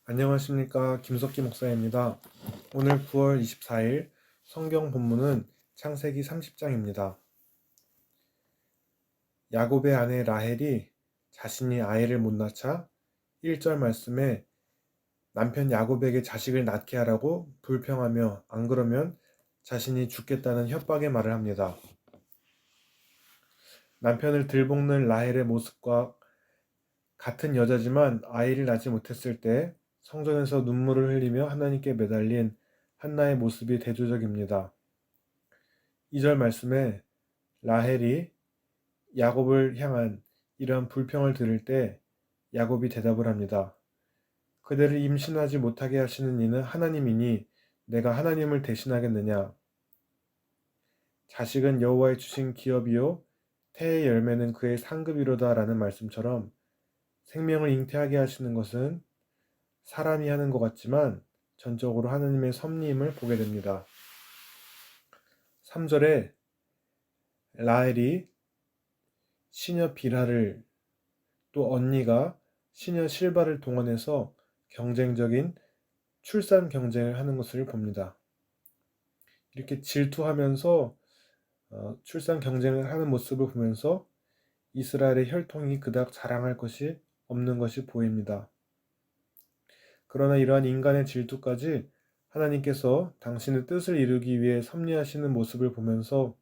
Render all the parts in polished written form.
안녕하십니까. 김석기 목사입니다. 오늘 9월 24일 성경 본문은 창세기 30장입니다. 야곱의 아내 라헬이 자신이 아이를 못 낳자 1절 말씀에 남편 야곱에게 자식을 낳게 하라고 불평하며 안 그러면 자신이 죽겠다는 협박의 말을 합니다. 남편을 들볶는 라헬의 모습과 같은 여자지만 아이를 낳지 못했을 때 성전에서 눈물을 흘리며 하나님께 매달린 한나의 모습이 대조적입니다. 2절 말씀에 라헬이 야곱을 향한 이러한 불평을 들을 때 야곱이 대답을 합니다. 그대를 임신하지 못하게 하시는 이는 하나님이니 내가 하나님을 대신하겠느냐. 자식은 여호와의 주신 기업이요 태의 열매는 그의 상급이로다 라는 말씀처럼 생명을 잉태하게 하시는 것은 사람이 하는 것 같지만 전적으로 하나님의 섭리임을 보게 됩니다. 3절에 라헬이 시녀 빌하를 또 언니가 시녀 실바를 동원해서 경쟁적인 출산 경쟁을 하는 것을 봅니다. 이렇게 질투하면서 출산 경쟁을 하는 모습을 보면서 이스라엘의 혈통이 그닥 자랑할 것이 없는 것이 보입니다. 그러나 이러한 인간의 질투까지 하나님께서 당신의 뜻을 이루기 위해 섭리하시는 모습을 보면서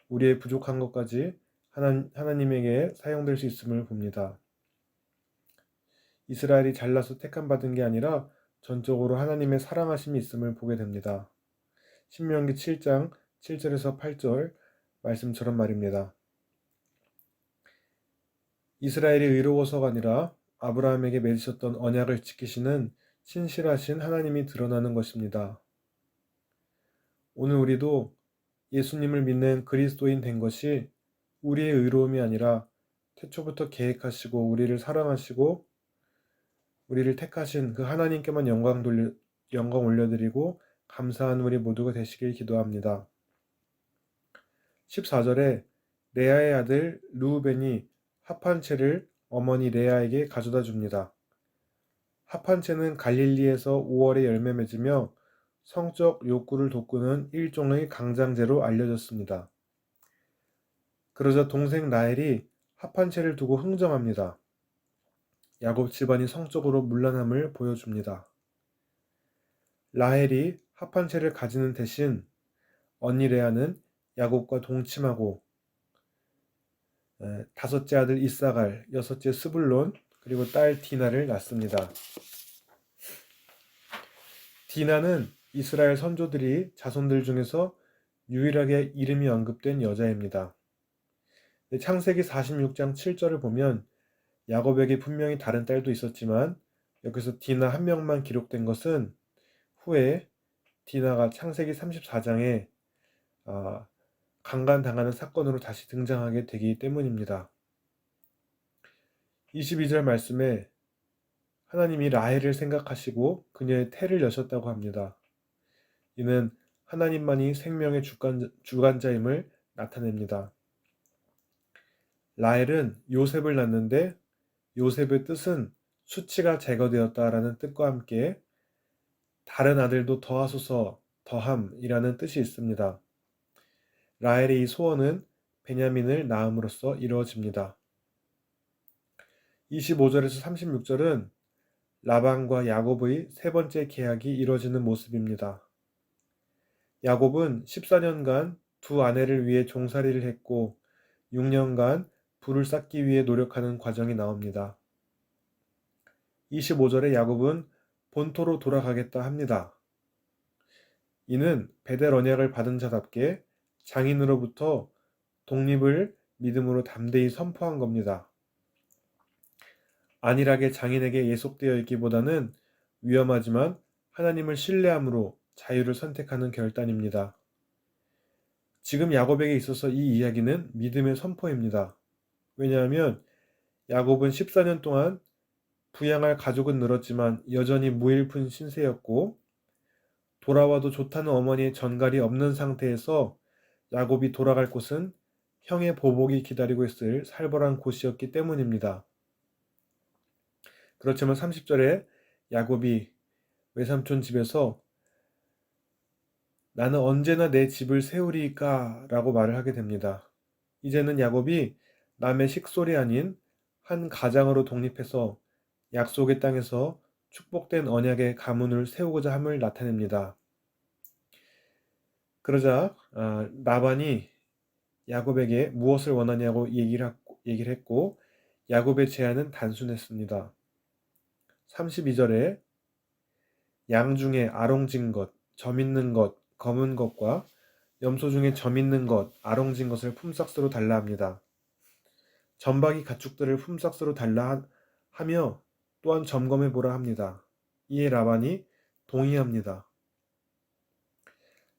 우리의 부족한 것까지 하나님에게 사용될 수 있음을 봅니다. 이스라엘이 잘나서 택함 받은 게 아니라 전적으로 하나님의 사랑하심이 있음을 보게 됩니다. 신명기 7장 7절에서 8절 말씀처럼 말입니다. 이스라엘이 의로워서가 아니라 아브라함에게 맺으셨던 언약을 지키시는 신실하신 하나님이 드러나는 것입니다. 오늘 우리도 예수님을 믿는 그리스도인 된 것이 우리의 의로움이 아니라 태초부터 계획하시고 우리를 사랑하시고 우리를 택하신 그 하나님께만 영광 올려드리고 감사한 우리 모두가 되시길 기도합니다. 14절에 레아의 아들 르우벤이 합한 채를 어머니 레아에게 가져다 줍니다. 합한 채는 갈릴리에서 5월에 열매 맺으며 성적 욕구를 돋구는 일종의 강장제로 알려졌습니다. 그러자 동생 라헬이 합한 채를 두고 흥정합니다. 야곱 집안이 성적으로 문란함을 보여줍니다. 라헬이 합한 채를 가지는 대신 언니 레아는 야곱과 동침하고 다섯째 아들 이사갈, 여섯째 스불론, 그리고 딸 디나를 낳습니다. 디나는 이스라엘 선조들이 자손들 중에서 유일하게 이름이 언급된 여자입니다. 창세기 46장 7절을 보면 야곱에게 분명히 다른 딸도 있었지만 여기서 디나 한 명만 기록된 것은 후에 디나가 창세기 34장에 강간당하는 사건으로 다시 등장하게 되기 때문입니다. 22절 말씀에 하나님이 라헬을 생각하시고 그녀의 태를 여셨다고 합니다. 이는 하나님만이 생명의 주관자임을 나타냅니다. 라헬은 요셉을 낳는데 요셉의 뜻은 수치가 제거되었다라는 뜻과 함께 다른 아들도 더하소서 더함이라는 뜻이 있습니다. 라헬의 이 소원은 베냐민을 낳음으로써 이루어집니다. 25절에서 36절은 라반과 야곱의 세 번째 계약이 이루어지는 모습입니다. 야곱은 14년간 두 아내를 위해 종살이를 했고 6년간 부를 쌓기 위해 노력하는 과정이 나옵니다. 25절에 야곱은 본토로 돌아가겠다 합니다. 이는 베델 언약을 받은 자답게 장인으로부터 독립을 믿음으로 담대히 선포한 겁니다. 안일하게 장인에게 예속되어 있기보다는 위험하지만 하나님을 신뢰함으로 자유를 선택하는 결단입니다. 지금 야곱에게 있어서 이 이야기는 믿음의 선포입니다. 왜냐하면 야곱은 14년 동안 부양할 가족은 늘었지만 여전히 무일푼 신세였고 돌아와도 좋다는 어머니의 전갈이 없는 상태에서 야곱이 돌아갈 곳은 형의 보복이 기다리고 있을 살벌한 곳이었기 때문입니다. 그렇지만 30절에 야곱이 외삼촌 집에서 나는 언제나 내 집을 세우리까 라고 말을 하게 됩니다. 이제는 야곱이 남의 식솔이 아닌 한 가장으로 독립해서 약속의 땅에서 축복된 언약의 가문을 세우고자 함을 나타냅니다. 그러자 라반이 야곱에게 무엇을 원하냐고 얘기를 했고 야곱의 제안은 단순했습니다. 32절에 양 중에 아롱진 것, 점 있는 것, 검은 것과 염소 중에 점 있는 것, 아롱진 것을 품삯으로 달라 합니다. 점박이 가축들을 품삯으로 달라 하며 또한 점검해 보라 합니다. 이에 라반이 동의합니다.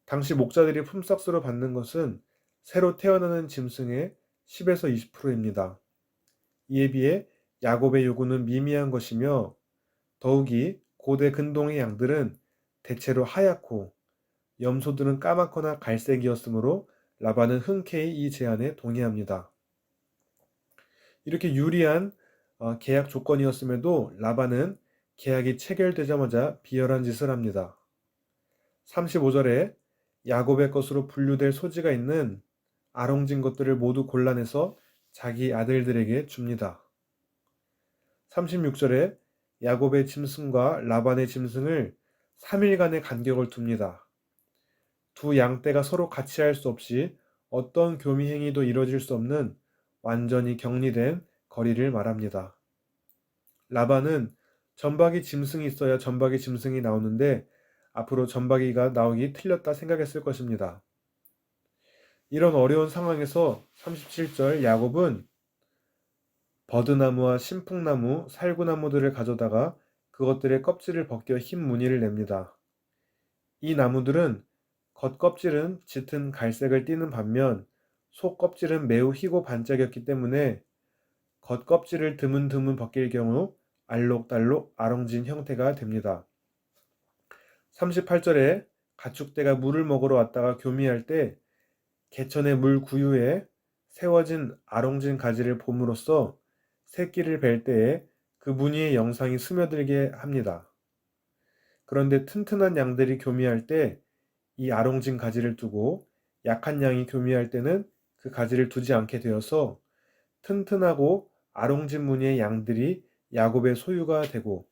당시 목자들이 품삯으로 받는 것은 새로 태어나는 짐승의 10에서 20%입니다. 이에 비해 야곱의 요구는 미미한 것이며 더욱이 고대 근동의 양들은 대체로 하얗고 염소들은 까맣거나 갈색이었으므로 라반은 흔쾌히 이 제안에 동의합니다. 이렇게 유리한 계약 조건이었음에도 라반은 계약이 체결되자마자 비열한 짓을 합니다. 35절에 야곱의 것으로 분류될 소지가 있는 아롱진 것들을 모두 골라내서 자기 아들들에게 줍니다. 36절에 야곱의 짐승과 라반의 짐승을 3일간의 간격을 둡니다. 두 양떼가 서로 같이 할 수 없이 어떤 교미 행위도 이뤄질 수 없는 완전히 격리된 거리를 말합니다. 라반은 점박이 짐승이 있어야 점박이 짐승이 나오는데 앞으로 점박이가 나오기 틀렸다 생각했을 것입니다. 이런 어려운 상황에서 37절 야곱은 버드나무와 신풍나무, 살구나무들을 가져다가 그것들의 껍질을 벗겨 흰 무늬를 냅니다. 이 나무들은 겉껍질은 짙은 갈색을 띠는 반면 속 껍질은 매우 희고 반짝였기 때문에 겉껍질을 드문드문 벗길 경우 알록달록 아롱진 형태가 됩니다. 38절에 가축대가 물을 먹으러 왔다가 교미할 때 개천의 물 구유에 세워진 아롱진 가지를 봄으로써 새끼를 뵐 때에 그 무늬의 영상이 스며들게 합니다. 그런데 튼튼한 양들이 교미할 때 이 아롱진 가지를 두고 약한 양이 교미할 때는 그 가지를 두지 않게 되어서 튼튼하고 아롱진 무늬의 양들이 야곱의 소유가 되고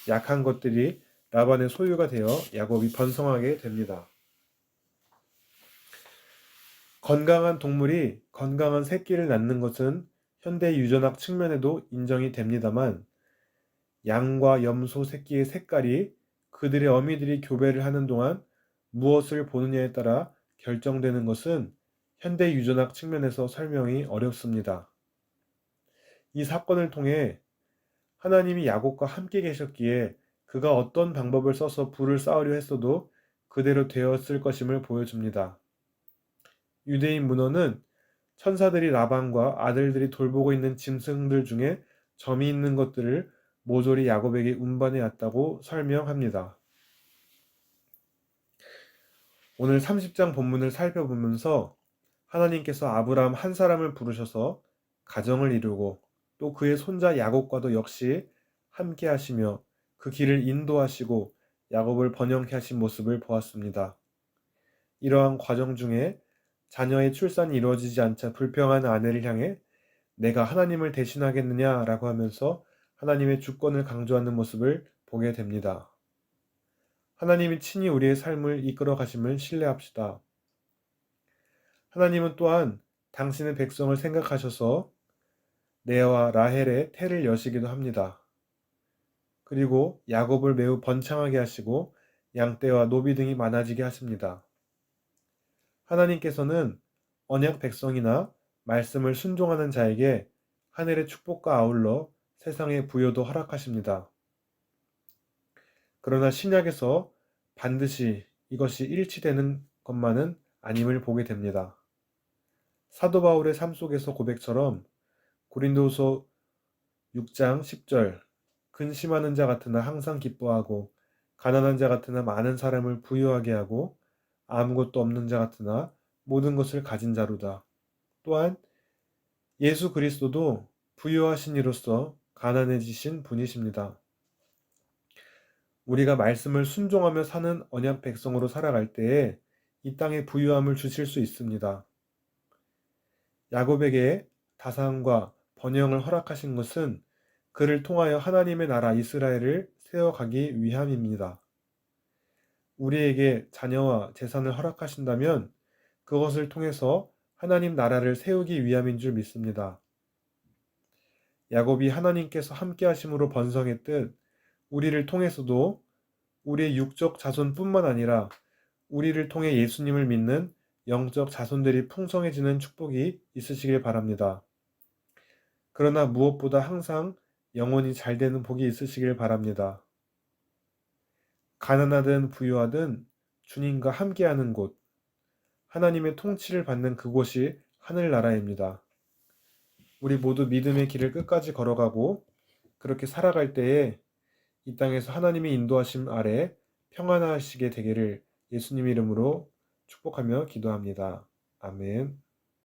약한 것들이 라반의 소유가 되어 야곱이 번성하게 됩니다. 건강한 동물이 건강한 새끼를 낳는 것은 현대 유전학 측면에도 인정이 됩니다만 양과 염소 새끼의 색깔이 그들의 어미들이 교배를 하는 동안 무엇을 보느냐에 따라 결정되는 것은 현대 유전학 측면에서 설명이 어렵습니다. 이 사건을 통해 하나님이 야곱과 함께 계셨기에 그가 어떤 방법을 써서 부를 쌓으려 했어도 그대로 되었을 것임을 보여줍니다. 유대인 문헌은 천사들이 라반과 아들들이 돌보고 있는 짐승들 중에 점이 있는 것들을 모조리 야곱에게 운반해 왔다고 설명합니다. 오늘 30장 본문을 살펴보면서 하나님께서 아브라함 한 사람을 부르셔서 가정을 이루고 또 그의 손자 야곱과도 역시 함께 하시며 그 길을 인도하시고 야곱을 번영케 하신 모습을 보았습니다. 이러한 과정 중에 자녀의 출산이 이루어지지 않자 불평한 아내를 향해 내가 하나님을 대신하겠느냐라고 하면서 하나님의 주권을 강조하는 모습을 보게 됩니다. 하나님이 친히 우리의 삶을 이끌어 가심을 신뢰합시다. 하나님은 또한 당신의 백성을 생각하셔서 레아와 라헬의 태를 여시기도 합니다. 그리고 야곱을 매우 번창하게 하시고 양떼와 노비 등이 많아지게 하십니다. 하나님께서는 언약 백성이나 말씀을 순종하는 자에게 하늘의 축복과 아울러 세상의 부여도 허락하십니다. 그러나 신약에서 반드시 이것이 일치되는 것만은 아님을 보게 됩니다. 사도 바울의 삶 속에서 고백처럼 고린도후서 6장 10절 근심하는 자 같으나 항상 기뻐하고 가난한 자 같으나 많은 사람을 부유하게 하고 아무것도 없는 자 같으나 모든 것을 가진 자로다. 또한 예수 그리스도도 부유하신 이로써 가난해지신 분이십니다. 우리가 말씀을 순종하며 사는 언약 백성으로 살아갈 때에 이 땅에 부유함을 주실 수 있습니다. 야곱에게 다산과 번영을 허락하신 것은 그를 통하여 하나님의 나라 이스라엘을 세워가기 위함입니다. 우리에게 자녀와 재산을 허락하신다면 그것을 통해서 하나님 나라를 세우기 위함인 줄 믿습니다. 야곱이 하나님께서 함께 하심으로 번성했듯 우리를 통해서도 우리의 육적 자손뿐만 아니라 우리를 통해 예수님을 믿는 영적 자손들이 풍성해지는 축복이 있으시길 바랍니다. 그러나 무엇보다 항상 영원히 잘 되는 복이 있으시길 바랍니다. 가난하든 부유하든 주님과 함께하는 곳, 하나님의 통치를 받는 그곳이 하늘나라입니다. 우리 모두 믿음의 길을 끝까지 걸어가고 그렇게 살아갈 때에 이 땅에서 하나님의 인도하심 아래 평안하시게 되기를 예수님 이름으로 축복하며 기도합니다. 아멘.